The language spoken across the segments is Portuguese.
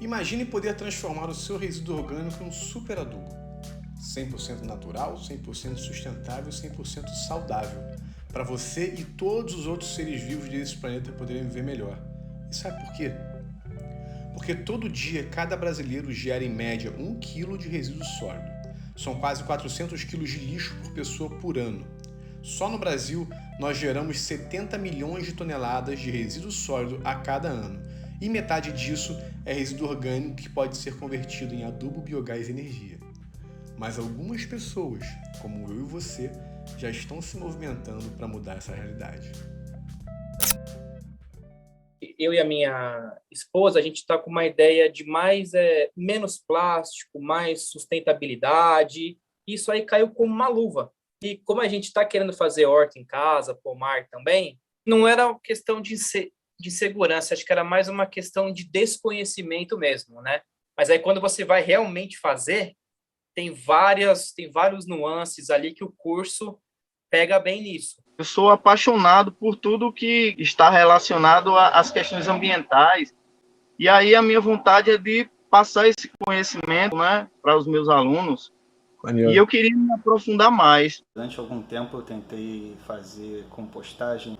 Imagine poder transformar o seu resíduo orgânico em um super adubo. 100% natural, 100% sustentável, 100% saudável, para você e todos os outros seres vivos desse planeta poderem viver melhor. E sabe por quê? Porque todo dia cada brasileiro gera em média 1 kg de resíduo sólido. São quase 400 kg de lixo por pessoa por ano. Só no Brasil, nós geramos 70 milhões de toneladas de resíduo sólido a cada ano. E metade disso é resíduo orgânico que pode ser convertido em adubo, biogás e energia. Mas algumas pessoas, como eu e você, já estão se movimentando para mudar essa realidade. Eu e a minha esposa, a gente está com uma ideia de menos plástico, mais sustentabilidade. Isso aí caiu como uma luva. E como a gente está querendo fazer horta em casa, pomar também, não era questão de segurança, acho que era mais uma questão de desconhecimento mesmo, né? Mas aí quando você vai realmente fazer, tem vários nuances ali que o curso pega bem nisso. Eu sou apaixonado por tudo que está relacionado às questões ambientais. E aí a minha vontade é de passar esse conhecimento, né, para os meus alunos. E eu queria me aprofundar mais. Durante algum tempo eu tentei fazer compostagem.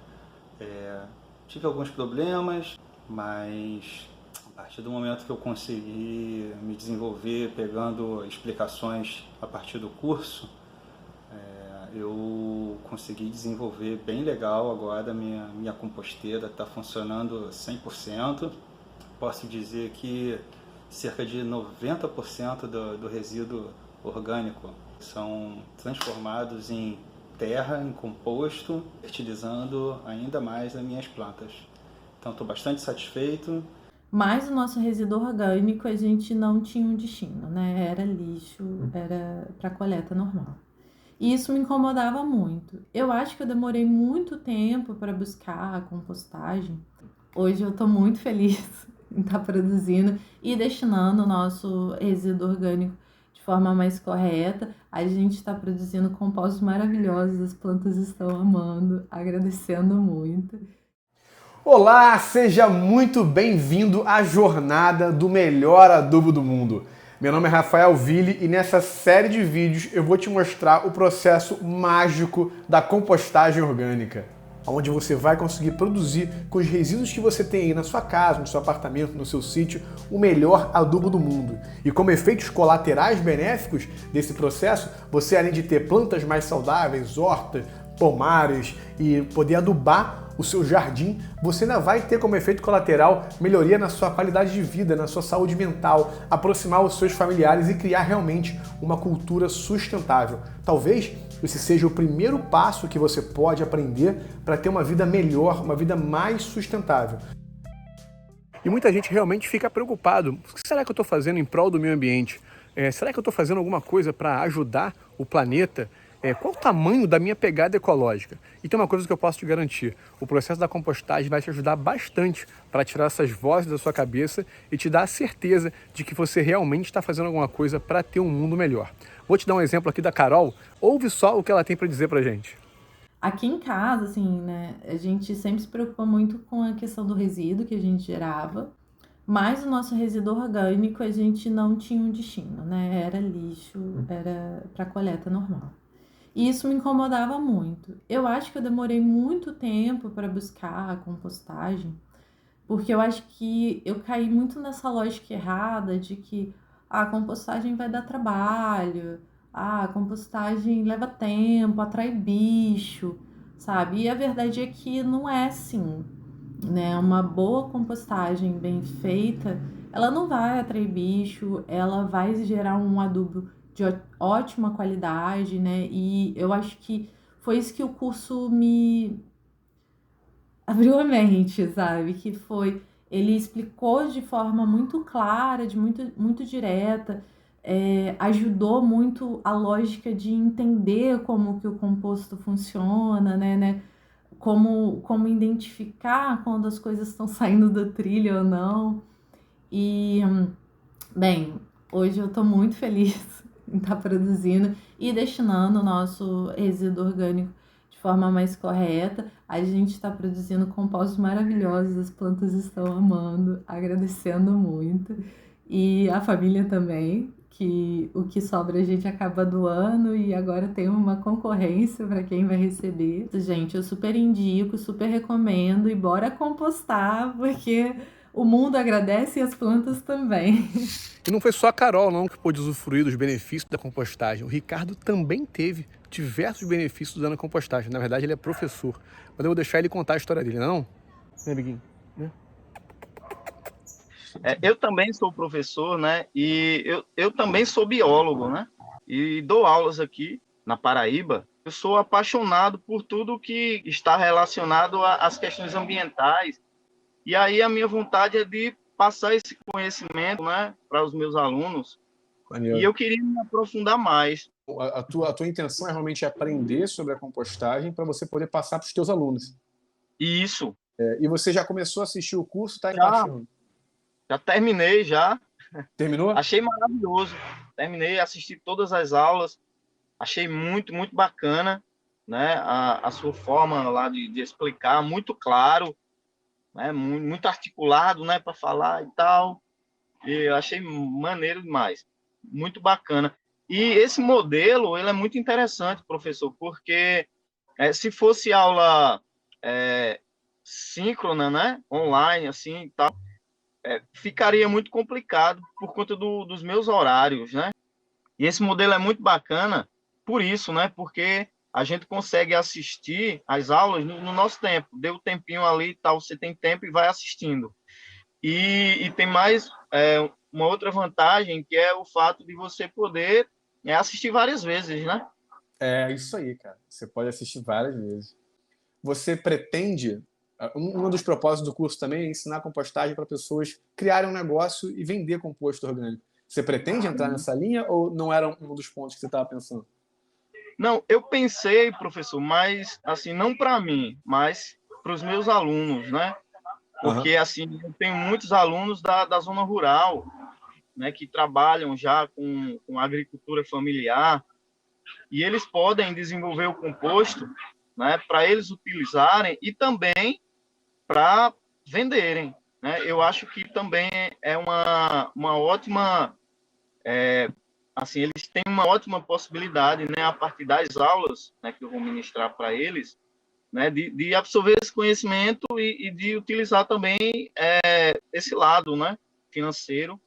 Tive alguns problemas, mas a partir do momento que eu consegui me desenvolver pegando explicações a partir do curso, eu consegui desenvolver bem legal agora. Minha composteira está funcionando 100%. Posso dizer que cerca de 90% do resíduo orgânico são transformados em terra, em composto, fertilizando ainda mais as minhas plantas. Então estou bastante satisfeito. Mas o nosso resíduo orgânico a gente não tinha um destino, né? Era lixo, era para coleta normal. E isso me incomodava muito. Eu acho que eu demorei muito tempo para buscar a compostagem. Hoje eu estou muito feliz em estar produzindo e destinando o nosso resíduo orgânico de forma mais correta. A gente está produzindo compostos maravilhosos, as plantas estão amando, agradecendo muito. Olá, seja muito bem-vindo à jornada do melhor adubo do mundo. Meu nome é Rafael Ville e nessa série de vídeos eu vou te mostrar o processo mágico da compostagem orgânica, onde você vai conseguir produzir com os resíduos que você tem aí na sua casa, no seu apartamento, no seu sítio, o melhor adubo do mundo. E como efeitos colaterais benéficos desse processo, você, além de ter plantas mais saudáveis, hortas, pomares e poder adubar o seu jardim, você ainda vai ter como efeito colateral melhoria na sua qualidade de vida, na sua saúde mental, aproximar os seus familiares e criar realmente uma cultura sustentável. Talvez esse seja o primeiro passo que você pode aprender para ter uma vida melhor, uma vida mais sustentável. E muita gente realmente fica preocupado. O que será que eu estou fazendo em prol do meio ambiente? Será que eu estou fazendo alguma coisa para ajudar o planeta? Qual o tamanho da minha pegada ecológica? E tem uma coisa que eu posso te garantir: o processo da compostagem vai te ajudar bastante para tirar essas vozes da sua cabeça e te dar a certeza de que você realmente está fazendo alguma coisa para ter um mundo melhor. Vou te dar um exemplo aqui da Carol. Ouve só o que ela tem para dizer para gente. Aqui em casa, assim, né, a gente sempre se preocupa muito com a questão do resíduo que a gente gerava, mas o nosso resíduo orgânico a gente não tinha um destino, né? Era lixo, era para coleta normal. E isso me incomodava muito. Eu acho que eu demorei muito tempo para buscar a compostagem, porque eu acho que eu caí muito nessa lógica errada de que a compostagem vai dar trabalho, a compostagem leva tempo, atrai bicho, sabe? E a verdade é que não é assim, né? Uma boa compostagem bem feita, ela não vai atrair bicho, ela vai gerar um adubo de ótima qualidade, né? E eu acho que foi isso que o curso me abriu a mente, sabe? Que foi, ele explicou de forma muito clara, muito direta, ajudou muito a lógica de entender como que o composto funciona, né? Como identificar quando as coisas estão saindo do trilho ou não. E, bem, hoje eu tô muito feliz em estar produzindo e destinando o nosso resíduo orgânico de forma mais correta. A gente está produzindo compostos maravilhosos, as plantas estão amando, agradecendo muito. E a família também, que o que sobra a gente acaba doando e agora tem uma concorrência para quem vai receber. Gente, eu super indico, super recomendo e bora compostar, porque o mundo agradece e as plantas também. E não foi só a Carol não que pôde usufruir dos benefícios da compostagem. O Ricardo também teve diversos benefícios usando a compostagem. Na verdade, ele é professor. Mas eu vou deixar ele contar a história dele, não? Né, amiguinho? Né? Eu também sou professor, né? E eu também sou biólogo, né? E dou aulas aqui na Paraíba. Eu sou apaixonado por tudo que está relacionado às questões ambientais. E aí a minha vontade é de passar esse conhecimento, né, para os meus alunos. Maneiro. E eu queria me aprofundar mais. A tua intenção é realmente aprender sobre a compostagem para você poder passar para os teus alunos. Isso. E você já começou a assistir o curso? Está encaixando? Já terminei, já. Terminou? Achei maravilhoso. Terminei, assisti todas as aulas. Achei muito, muito bacana, né? A sua forma lá de explicar, muito claro, né? Muito articulado, né? Para falar e tal. E eu achei maneiro demais. Muito bacana. E esse modelo, ele é muito interessante, professor, porque se fosse aula síncrona, né? Online, assim, e tal, ficaria muito complicado por conta dos meus horários, né? E esse modelo é muito bacana por isso, né? Porque a gente consegue assistir as aulas no nosso tempo. Deu um tempinho ali e tal, você tem tempo e vai assistindo. E tem mais uma outra vantagem, que é o fato de você poder assistir várias vezes, né? É isso aí, cara. Você pode assistir várias vezes. Você pretende... Um dos propósitos do curso também é ensinar compostagem para pessoas criarem um negócio e vender composto orgânico. Você pretende entrar nessa linha ou não era um dos pontos que você estava pensando? Não, eu pensei, professor, mas assim, não para mim, mas para os meus alunos, né? Porque assim, eu tenho muitos alunos da zona rural, né, que trabalham já com agricultura familiar, e eles podem desenvolver o composto, né, para eles utilizarem e também para venderem, né? Eu acho que também é uma ótima, assim, eles têm uma ótima possibilidade, né, a partir das aulas, né, que eu vou ministrar para eles, né, de absorver esse conhecimento e de utilizar também esse lado, né, financeiro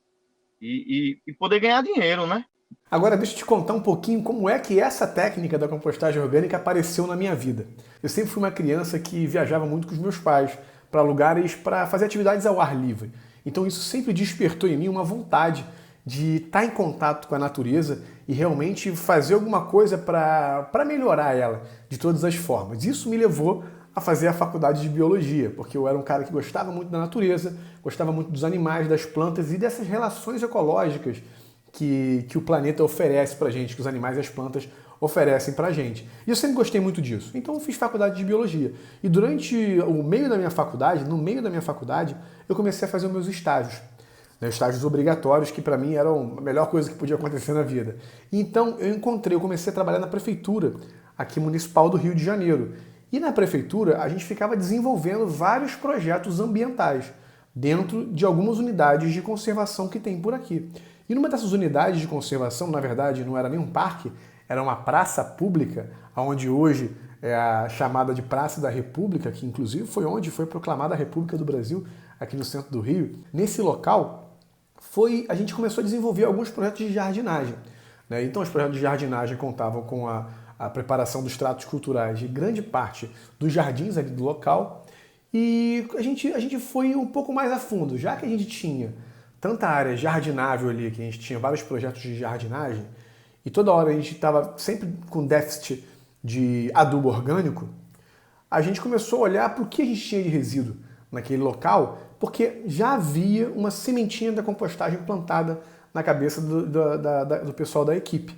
e poder ganhar dinheiro, né? Agora deixa eu te contar um pouquinho como é que essa técnica da compostagem orgânica apareceu na minha vida. Eu sempre fui uma criança que viajava muito com os meus pais para lugares para fazer atividades ao ar livre. Então isso sempre despertou em mim uma vontade de estar em contato com a natureza e realmente fazer alguma coisa para melhorar ela de todas as formas. Isso me levou a fazer a faculdade de biologia, porque eu era um cara que gostava muito da natureza, gostava muito dos animais, das plantas e dessas relações ecológicas que o planeta oferece pra gente, que os animais e as plantas oferecem pra gente. E eu sempre gostei muito disso. Então eu fiz faculdade de biologia. E durante o meio da minha faculdade, no meio da minha faculdade, eu comecei a fazer os meus estágios. Estágios obrigatórios, que para mim eram a melhor coisa que podia acontecer na vida. E então eu comecei a trabalhar na prefeitura aqui municipal do Rio de Janeiro. E na prefeitura a gente ficava desenvolvendo vários projetos ambientais dentro de algumas unidades de conservação que tem por aqui. E numa dessas unidades de conservação, na verdade não era nem um parque, era uma praça pública, onde hoje é a chamada de Praça da República, que inclusive foi onde foi proclamada a República do Brasil, aqui no centro do Rio. Nesse local, a gente começou a desenvolver alguns projetos de jardinagem. Né? Então os projetos de jardinagem contavam com a preparação dos tratos culturais de grande parte dos jardins ali do local, e a gente foi um pouco mais a fundo, já que a gente tinha tanta área jardinável ali, que a gente tinha vários projetos de jardinagem, e toda hora a gente estava sempre com déficit de adubo orgânico, a gente começou a olhar para o que a gente tinha de resíduo naquele local, porque já havia uma sementinha da compostagem plantada na cabeça do pessoal da equipe.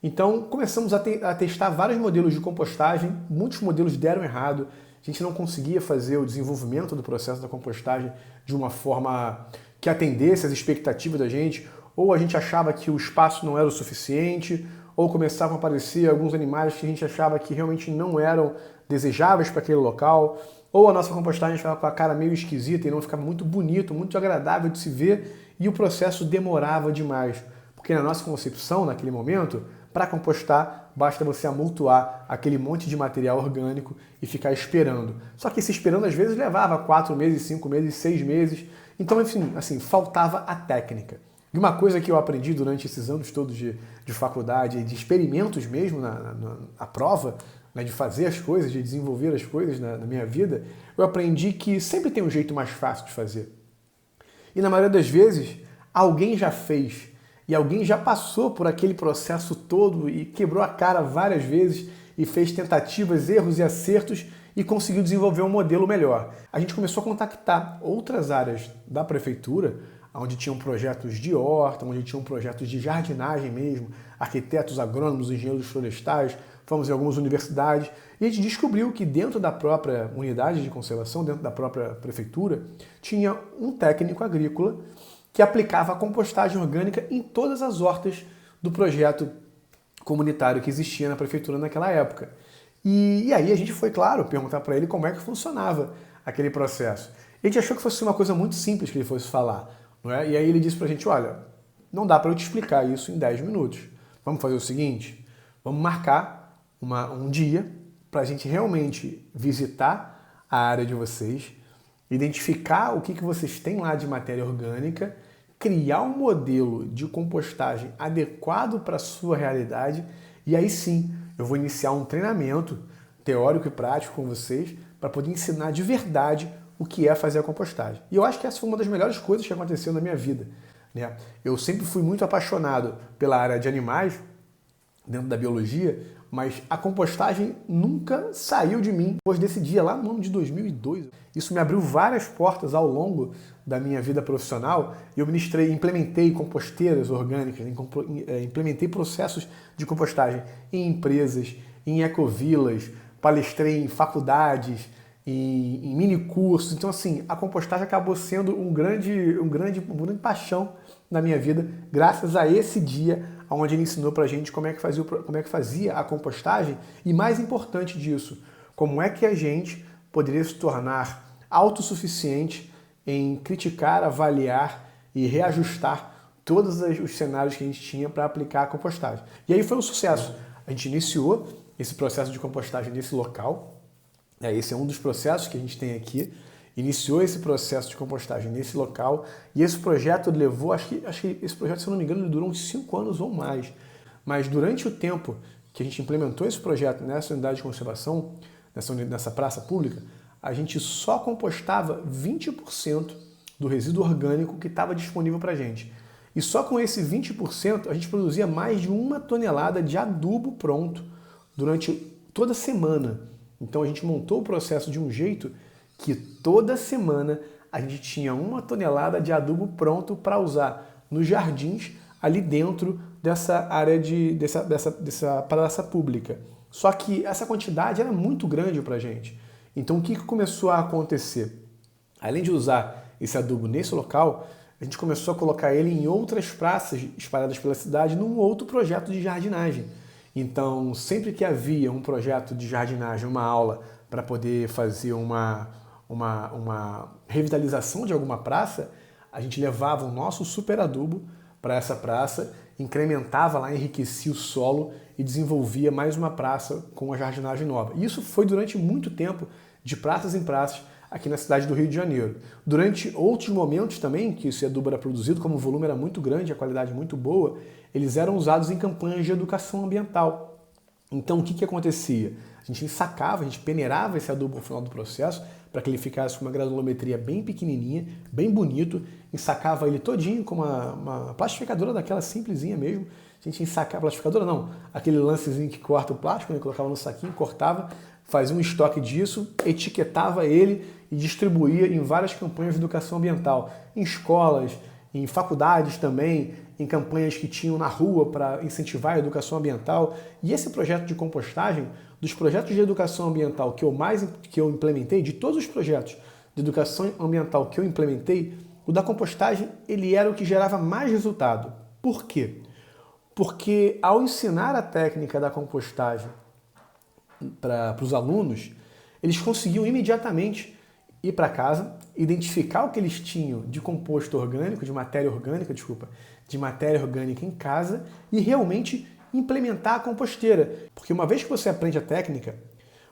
Então começamos a testar vários modelos de compostagem, muitos modelos deram errado, a gente não conseguia fazer o desenvolvimento do processo da compostagem de uma forma que atendesse às expectativas da gente, ou a gente achava que o espaço não era o suficiente, ou começavam a aparecer alguns animais que a gente achava que realmente não eram desejáveis para aquele local, ou a nossa compostagem ficava com a cara meio esquisita e não ficava muito bonito, muito agradável de se ver, e o processo demorava demais, porque na nossa concepção, naquele momento, para compostar, basta você amontoar aquele monte de material orgânico e ficar esperando. Só que esse esperando às vezes levava 4 meses, 5 meses, 6 meses. Então, enfim, assim, faltava a técnica. E uma coisa que eu aprendi durante esses anos todos de faculdade, de experimentos mesmo na prova, né, de fazer as coisas, de desenvolver as coisas na minha vida, eu aprendi que sempre tem um jeito mais fácil de fazer. E na maioria das vezes, alguém já fez. E alguém já passou por aquele processo todo e quebrou a cara várias vezes e fez tentativas, erros e acertos e conseguiu desenvolver um modelo melhor. A gente começou a contactar outras áreas da prefeitura, onde tinham projetos de horta, onde tinham projetos de jardinagem mesmo, arquitetos, agrônomos, engenheiros florestais, fomos em algumas universidades e a gente descobriu que dentro da própria unidade de conservação, dentro da própria prefeitura, tinha um técnico agrícola que aplicava a compostagem orgânica em todas as hortas do projeto comunitário que existia na prefeitura naquela época. E aí a gente foi, claro, perguntar para ele como é que funcionava aquele processo. A gente achou que fosse uma coisa muito simples que ele fosse falar, não é? E aí ele disse para a gente, olha, não dá para eu te explicar isso em 10 minutos. Vamos fazer o seguinte, vamos marcar um dia para a gente realmente visitar a área de vocês, identificar o que vocês têm lá de matéria orgânica, criar um modelo de compostagem adequado para a sua realidade e aí sim eu vou iniciar um treinamento teórico e prático com vocês para poder ensinar de verdade o que é fazer a compostagem. E eu acho que essa foi uma das melhores coisas que aconteceu na minha vida, né? Eu sempre fui muito apaixonado pela área de animais, dentro da biologia, mas a compostagem nunca saiu de mim depois desse dia, lá no ano de 2002. Isso me abriu várias portas ao longo da minha vida profissional e eu ministrei, implementei composteiras orgânicas, implementei processos de compostagem em empresas, em ecovilas, palestrei em faculdades, em mini cursos. Então, assim, a compostagem acabou sendo uma grande paixão na minha vida, graças a esse dia onde ele ensinou pra gente como é que fazia a compostagem e, mais importante disso, como é que a gente poderia se tornar autossuficiente em criticar, avaliar e reajustar todos os cenários que a gente tinha para aplicar a compostagem. E aí foi um sucesso. A gente iniciou esse processo de compostagem nesse local. Esse é um dos processos que a gente tem aqui. Iniciou esse processo de compostagem nesse local e esse projeto levou, acho que esse projeto, se eu não me engano, ele durou uns 5 anos ou mais. Mas durante o tempo que a gente implementou esse projeto nessa unidade de conservação, nessa praça pública, a gente só compostava 20% do resíduo orgânico que estava disponível para a gente. E só com esse 20% a gente produzia mais de 1 tonelada de adubo pronto durante toda a semana. Então a gente montou o processo de um jeito que toda semana a gente tinha 1 tonelada de adubo pronto para usar nos jardins ali dentro dessa área dessa praça pública. Só que essa quantidade era muito grande para a gente. Então o que começou a acontecer? Além de usar esse adubo nesse local, a gente começou a colocar ele em outras praças espalhadas pela cidade num outro projeto de jardinagem. Então, sempre que havia um projeto de jardinagem, uma aula para poder fazer uma revitalização de alguma praça, a gente levava o nosso super adubo para essa praça, incrementava lá, enriquecia o solo e desenvolvia mais uma praça com a jardinagem nova. E isso foi durante muito tempo, de praças em praças, aqui na cidade do Rio de Janeiro. Durante outros momentos também, que esse adubo era produzido, como o volume era muito grande, a qualidade muito boa, eles eram usados em campanhas de educação ambiental. Então, o que acontecia? A gente ensacava, a gente peneirava esse adubo no final do processo, para que ele ficasse com uma granulometria bem pequenininha, bem bonito, ensacava ele todinho com uma plastificadora daquela simplesinha mesmo. A gente ensacava, plastificadora não, aquele lancezinho que corta o plástico, né, colocava no saquinho, cortava, fazia um estoque disso, etiquetava ele e distribuía em várias campanhas de educação ambiental, em escolas, em faculdades também, em campanhas que tinham na rua para incentivar a educação ambiental. E esse projeto de compostagem, dos projetos de educação ambiental que eu implementei, de todos os projetos de educação ambiental que eu implementei, o da compostagem ele era o que gerava mais resultado. Por quê? Porque ao ensinar a técnica da compostagem para os alunos, eles conseguiam imediatamente ir para casa, identificar o que eles tinham de composto orgânico, de matéria orgânica em casa e realmente implementar a composteira. Porque uma vez que você aprende a técnica,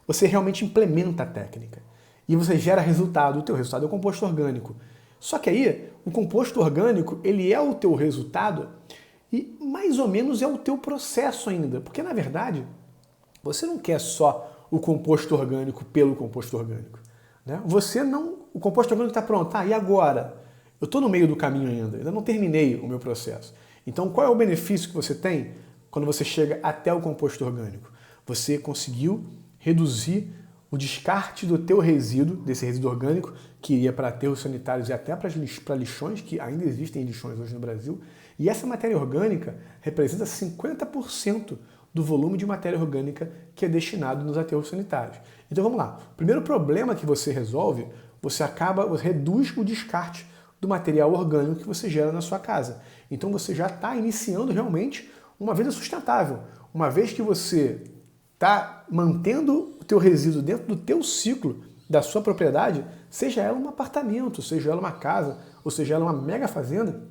você realmente implementa a técnica e você gera resultado. O teu resultado é o composto orgânico. Só que aí, o composto orgânico, ele é o teu resultado e mais ou menos é o teu processo ainda. Porque, na verdade, você não quer só o composto orgânico pelo composto orgânico. Né? O composto orgânico está pronto. E agora? Eu estou no meio do caminho ainda não terminei o meu processo. Então, qual é o benefício que você tem quando você chega até o composto orgânico? Você conseguiu reduzir o descarte do teu resíduo, desse resíduo orgânico, que iria para aterros sanitários e até para lixões, que ainda existem lixões hoje no Brasil. E essa matéria orgânica representa 50% do volume de matéria orgânica que é destinado nos aterros sanitários. Então vamos lá. O primeiro problema que você resolve, você reduz o descarte do material orgânico que você gera na sua casa. Então você já está iniciando realmente uma vida sustentável. Uma vez que você está mantendo o teu resíduo dentro do teu ciclo da sua propriedade, seja ela um apartamento, seja ela uma casa, ou seja ela uma mega fazenda,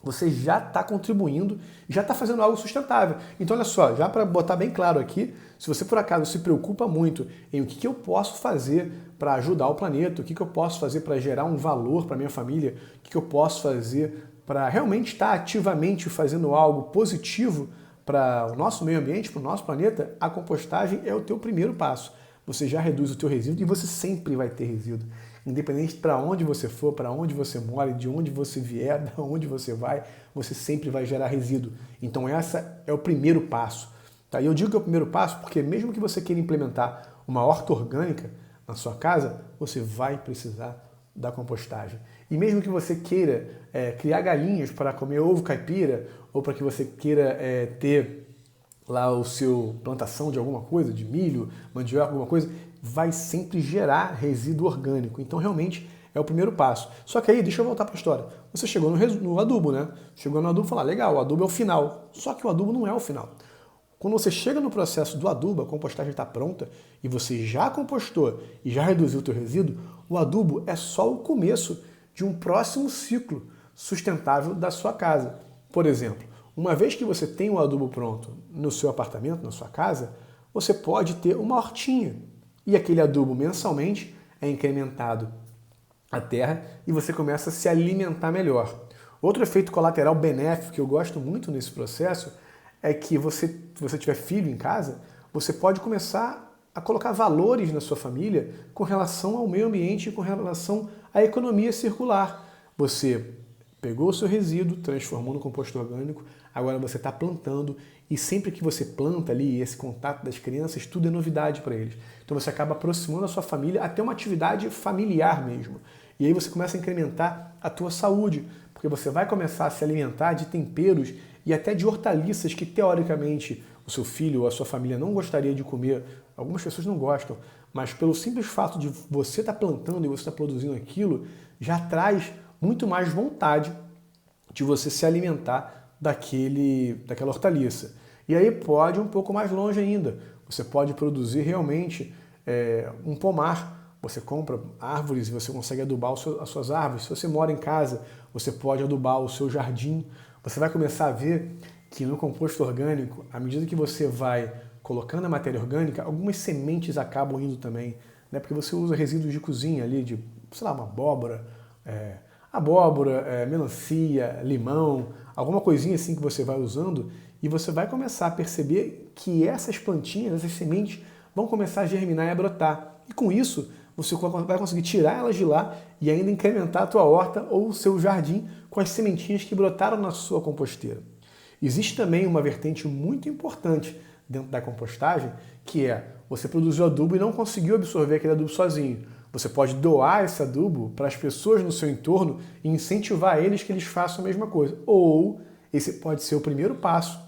você já está contribuindo, já está fazendo algo sustentável. Então olha só, já para botar bem claro aqui, se você por acaso se preocupa muito em o que eu posso fazer para ajudar o planeta, o que eu posso fazer para gerar um valor para minha família, o que eu posso fazer para realmente estar ativamente fazendo algo positivo para o nosso meio ambiente, para o nosso planeta, a compostagem é o teu primeiro passo. Você já reduz o teu resíduo e você sempre vai ter resíduo. Independente para onde você for, para onde você mora, de onde você vier, de onde você vai, você sempre vai gerar resíduo. Então essa é o primeiro passo. Tá? E eu digo que é o primeiro passo porque mesmo que você queira implementar uma horta orgânica na sua casa, você vai precisar da compostagem. E mesmo que você queira criar galinhas para comer ovo caipira, ou para que você queira ter lá o seu plantação de alguma coisa, de milho, mandioca, alguma coisa, vai sempre gerar resíduo orgânico. Então realmente é o primeiro passo. Só que aí, deixa eu voltar para a história. Você chegou no adubo, né? Chegou no adubo e falou, legal, o adubo é o final. Só que o adubo não é o final. Quando você chega no processo do adubo, a compostagem está pronta e você já compostou e já reduziu o teu resíduo, o adubo é só o começo de um próximo ciclo sustentável da sua casa. Por exemplo, uma vez que você tem o adubo pronto no seu apartamento, na sua casa, você pode ter uma hortinha. E aquele adubo mensalmente é incrementado à terra e você começa a se alimentar melhor. Outro efeito colateral benéfico que eu gosto muito nesse processo é que se você tiver filho em casa, você pode começar a colocar valores na sua família com relação ao meio ambiente e com relação à economia circular. Você pegou o seu resíduo, transformou no composto orgânico, agora você está plantando e sempre que você planta ali, esse contato das crianças, tudo é novidade para eles. Então você acaba aproximando a sua família até uma atividade familiar mesmo. E aí você começa a incrementar a tua saúde, porque você vai começar a se alimentar de temperos e até de hortaliças que teoricamente o seu filho ou a sua família não gostaria de comer. Algumas pessoas não gostam, mas pelo simples fato de você estar plantando e você estar produzindo aquilo, já traz muito mais vontade de você se alimentar daquela hortaliça. E aí pode ir um pouco mais longe ainda. Você pode produzir realmente um pomar. Você compra árvores e você consegue adubar as suas árvores. Se você mora em casa, você pode adubar o seu jardim. Você vai começar a ver que no composto orgânico, à medida que você vai colocando a matéria orgânica, algumas sementes acabam indo também, né? Porque você usa resíduos de cozinha ali, de, sei lá, uma abóbora, melancia, limão, alguma coisinha assim que você vai usando e você vai começar a perceber que essas plantinhas, essas sementes, vão começar a germinar e a brotar. E com isso, você vai conseguir tirar elas de lá e ainda incrementar a tua horta ou o seu jardim com as sementinhas que brotaram na sua composteira. Existe também uma vertente muito importante dentro da compostagem, que é você produziu adubo e não conseguiu absorver aquele adubo sozinho. Você pode doar esse adubo para as pessoas no seu entorno e incentivar eles que eles façam a mesma coisa. Ou esse pode ser o primeiro passo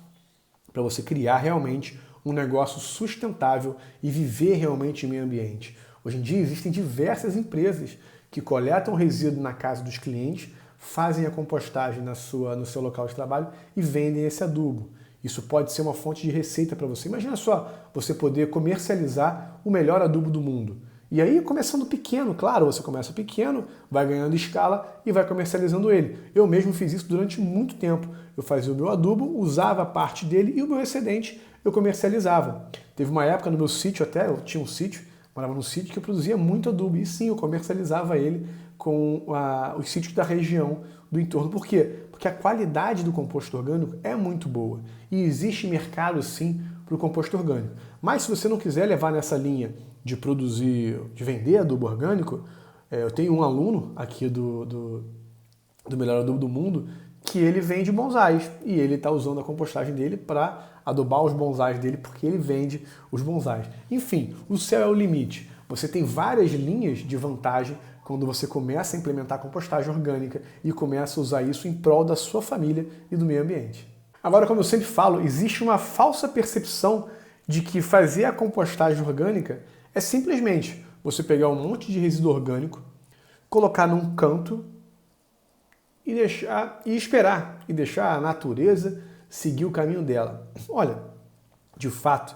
para você criar realmente um negócio sustentável e viver realmente em meio ambiente. Hoje em dia existem diversas empresas que coletam resíduo na casa dos clientes, fazem a compostagem no seu local de trabalho e vendem esse adubo. Isso pode ser uma fonte de receita para você. Imagina só você poder comercializar o melhor adubo do mundo. E aí, começando pequeno, claro, você começa pequeno, vai ganhando escala e vai comercializando ele. Eu mesmo fiz isso durante muito tempo. Eu fazia o meu adubo, usava parte dele e o meu excedente eu comercializava. Teve uma época no meu sítio até, eu tinha um sítio, morava num sítio que eu produzia muito adubo. E sim, eu comercializava ele com os sítios da região do entorno. Por quê? Porque a qualidade do composto orgânico é muito boa. E existe mercado, sim, para o composto orgânico. Mas se você não quiser levar nessa linha de produzir, de vender adubo orgânico, eu tenho um aluno aqui do Melhor Adubo do Mundo que ele vende bonsais e ele está usando a compostagem dele para adubar os bonsais dele porque ele vende os bonsais. Enfim, o céu é o limite. Você tem várias linhas de vantagem quando você começa a implementar a compostagem orgânica e começa a usar isso em prol da sua família e do meio ambiente. Agora, como eu sempre falo, existe uma falsa percepção de que fazer a compostagem orgânica é simplesmente você pegar um monte de resíduo orgânico, colocar num canto e esperar e deixar a natureza seguir o caminho dela. Olha, de fato,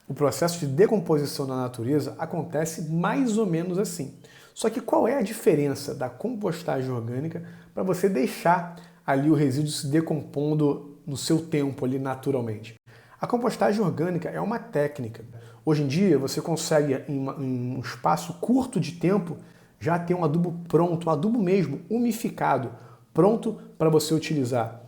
o processo de decomposição na natureza acontece mais ou menos assim. Só que qual é a diferença da compostagem orgânica para você deixar ali o resíduo se decompondo no seu tempo ali naturalmente? A compostagem orgânica é uma técnica. Hoje em dia você consegue em um espaço curto de tempo já ter um adubo pronto, um adubo mesmo, umificado, pronto para você utilizar.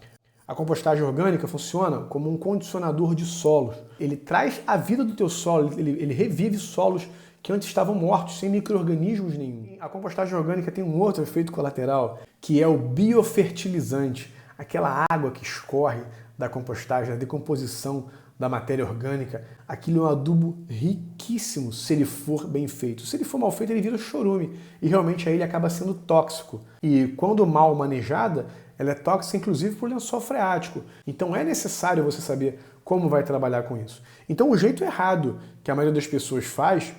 A compostagem orgânica funciona como um condicionador de solos. Ele traz a vida do teu solo, ele revive solos que antes estavam mortos, sem micro-organismos nenhum. A compostagem orgânica tem um outro efeito colateral, que é o biofertilizante, aquela água que escorre da compostagem, da decomposição da matéria orgânica. Aquilo é um adubo riquíssimo se ele for bem feito. Se ele for mal feito, ele vira chorume e realmente aí ele acaba sendo tóxico. E quando mal manejada, ela é tóxica inclusive por lençol freático. Então é necessário você saber como vai trabalhar com isso. Então o jeito errado que a maioria das pessoas faz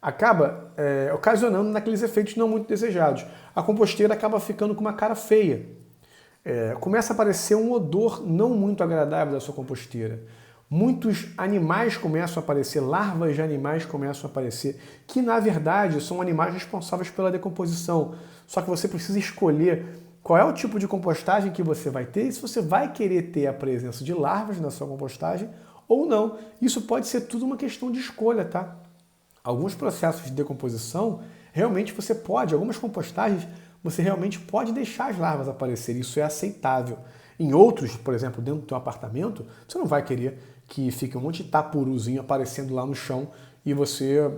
acaba ocasionando naqueles efeitos não muito desejados. A composteira acaba ficando com uma cara feia. Começa a aparecer um odor não muito agradável da sua composteira. Muitos animais começam a aparecer, larvas de animais começam a aparecer, que na verdade são animais responsáveis pela decomposição. Só que você precisa escolher qual é o tipo de compostagem que você vai ter e se você vai querer ter a presença de larvas na sua compostagem ou não. Isso pode ser tudo uma questão de escolha, tá? Alguns processos de decomposição, realmente você pode, algumas compostagens, você realmente pode deixar as larvas aparecerem, isso é aceitável. Em outros, por exemplo, dentro do teu apartamento, você não vai querer que fique um monte de tapuruzinho aparecendo lá no chão e você,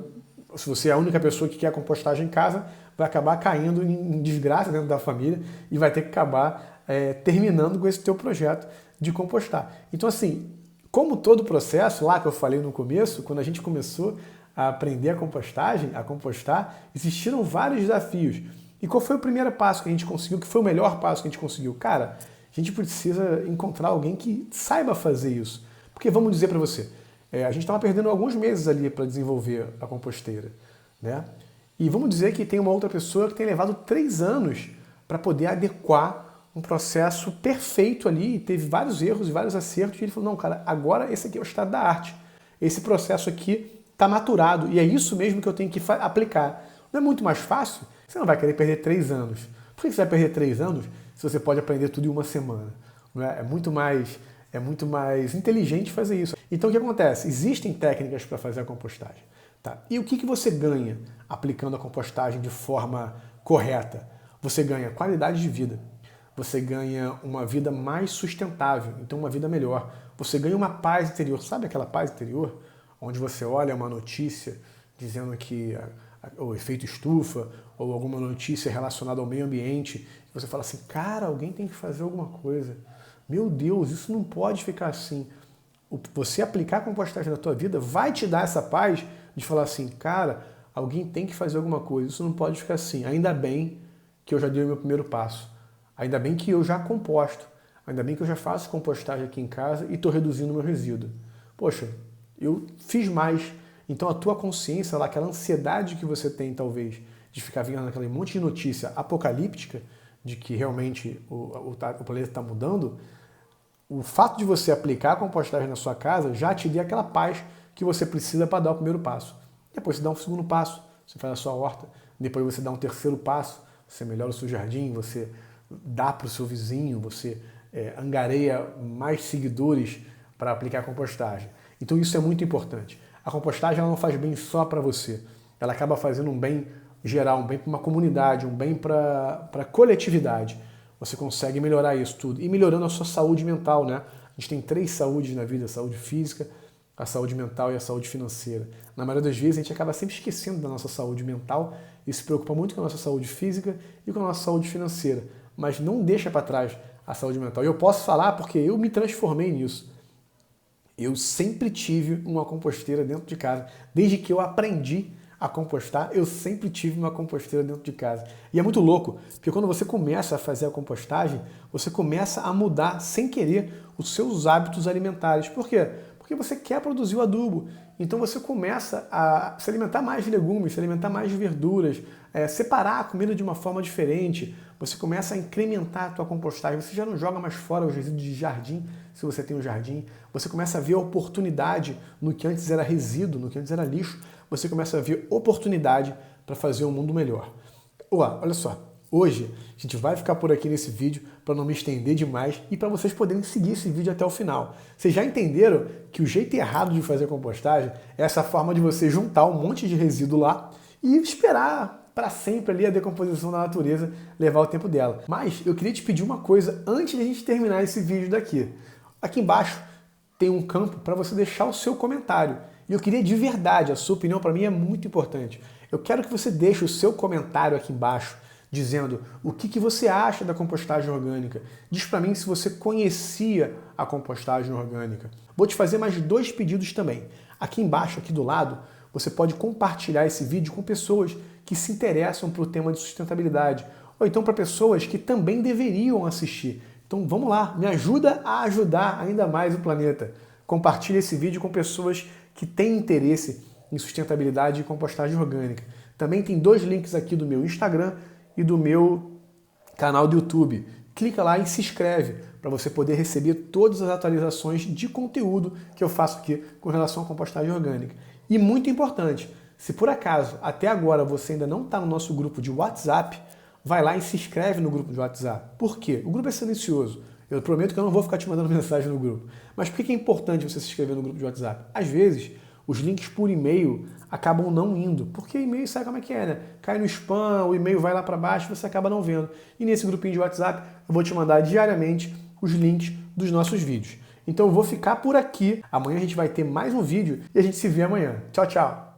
se você é a única pessoa que quer a compostagem em casa, vai acabar caindo em desgraça dentro da família e vai ter que acabar terminando com esse teu projeto de compostar. Então assim, como todo processo, lá que eu falei no começo, quando a gente começou a aprender a compostagem, a compostar, existiram vários desafios. E qual foi o primeiro passo que a gente conseguiu, que foi o melhor passo que a gente conseguiu? Cara, a gente precisa encontrar alguém que saiba fazer isso. Porque vamos dizer para você, a gente estava perdendo alguns meses ali para desenvolver a composteira, né? E vamos dizer que tem uma outra pessoa que tem levado 3 anos para poder adequar um processo perfeito ali, teve vários erros e vários acertos, e ele falou, não, cara, agora esse aqui é o estado da arte. Esse processo aqui está maturado, e é isso mesmo que eu tenho que aplicar. Não é muito mais fácil? Você não vai querer perder 3 anos. Por que você vai perder 3 anos se você pode aprender tudo em uma semana? Não é? É muito mais inteligente fazer isso. Então o que acontece? Existem técnicas para fazer a compostagem. Tá? E o que você ganha aplicando a compostagem de forma correta? Você ganha qualidade de vida. Você ganha uma vida mais sustentável, então uma vida melhor. Você ganha uma paz interior. Sabe aquela paz interior? Onde você olha uma notícia dizendo que o efeito estufa, ou alguma notícia relacionada ao meio ambiente, e você fala assim, cara, alguém tem que fazer alguma coisa. Meu Deus, isso não pode ficar assim. Você aplicar a compostagem na tua vida vai te dar essa paz de falar assim, cara, alguém tem que fazer alguma coisa, isso não pode ficar assim. Ainda bem que eu já dei o meu primeiro passo. Ainda bem que eu já composto. Ainda bem que eu já faço compostagem aqui em casa e estou reduzindo o meu resíduo. Poxa, eu fiz mais. Então a tua consciência, lá, aquela ansiedade que você tem, talvez, de ficar vendo aquele monte de notícia apocalíptica, de que realmente o planeta está mudando, o fato de você aplicar a compostagem na sua casa já te dê aquela paz que você precisa para dar o primeiro passo. Depois você dá um segundo passo, você faz a sua horta, depois você dá um terceiro passo, você melhora o seu jardim, você dá para o seu vizinho, você angariia mais seguidores para aplicar a compostagem. Então isso é muito importante. A compostagem ela não faz bem só para você, ela acaba fazendo um bem geral, um bem para uma comunidade, um bem para a coletividade. Você consegue melhorar isso tudo. E melhorando a sua saúde mental, né? A gente tem 3 saúdes na vida, a saúde física, a saúde mental e a saúde financeira. Na maioria das vezes a gente acaba sempre esquecendo da nossa saúde mental e se preocupa muito com a nossa saúde física e com a nossa saúde financeira. Mas não deixa para trás a saúde mental. E eu posso falar porque eu me transformei nisso. Eu sempre tive uma composteira dentro de casa. Desde que eu aprendi a compostar, eu sempre tive uma composteira dentro de casa. E é muito louco, porque quando você começa a fazer a compostagem, você começa a mudar, sem querer, os seus hábitos alimentares. Por quê? Porque você quer produzir o adubo. Então você começa a se alimentar mais de legumes, se alimentar mais de verduras, separar a comida de uma forma diferente. Você começa a incrementar a tua compostagem. Você já não joga mais fora os resíduos de jardim, se você tem um jardim. Você começa a ver a oportunidade no que antes era resíduo, no que antes era lixo. Você começa a ver oportunidade para fazer um mundo melhor. Olha só, hoje a gente vai ficar por aqui nesse vídeo para não me estender demais e para vocês poderem seguir esse vídeo até o final. Vocês já entenderam que o jeito errado de fazer compostagem é essa forma de você juntar um monte de resíduo lá e esperar para sempre ali a decomposição da natureza levar o tempo dela. Mas eu queria te pedir uma coisa antes de a gente terminar esse vídeo daqui. Aqui embaixo tem um campo para você deixar o seu comentário. E eu queria de verdade, a sua opinião para mim é muito importante. Eu quero que você deixe o seu comentário aqui embaixo, dizendo o que você acha da compostagem orgânica. Diz para mim se você conhecia a compostagem orgânica. Vou te fazer mais 2 pedidos também. Aqui embaixo, aqui do lado, você pode compartilhar esse vídeo com pessoas que se interessam para o tema de sustentabilidade, ou então para pessoas que também deveriam assistir. Então vamos lá, me ajuda a ajudar ainda mais o planeta. Compartilhe esse vídeo com pessoas que têm interesse em sustentabilidade e compostagem orgânica. Também tem 2 links aqui do meu Instagram e do meu canal do YouTube. Clica lá e se inscreve para você poder receber todas as atualizações de conteúdo que eu faço aqui com relação à compostagem orgânica. E muito importante, se por acaso até agora você ainda não está no nosso grupo de WhatsApp, vai lá e se inscreve no grupo de WhatsApp. Por quê? O grupo é silencioso. Eu prometo que eu não vou ficar te mandando mensagem no grupo. Mas por que é importante você se inscrever no grupo de WhatsApp? Às vezes, os links por e-mail acabam não indo, porque e-mail sabe como é que é, né? Cai no spam, o e-mail vai lá para baixo, você acaba não vendo. E nesse grupinho de WhatsApp, eu vou te mandar diariamente os links dos nossos vídeos. Então eu vou ficar por aqui. Amanhã a gente vai ter mais um vídeo e a gente se vê amanhã. Tchau, tchau!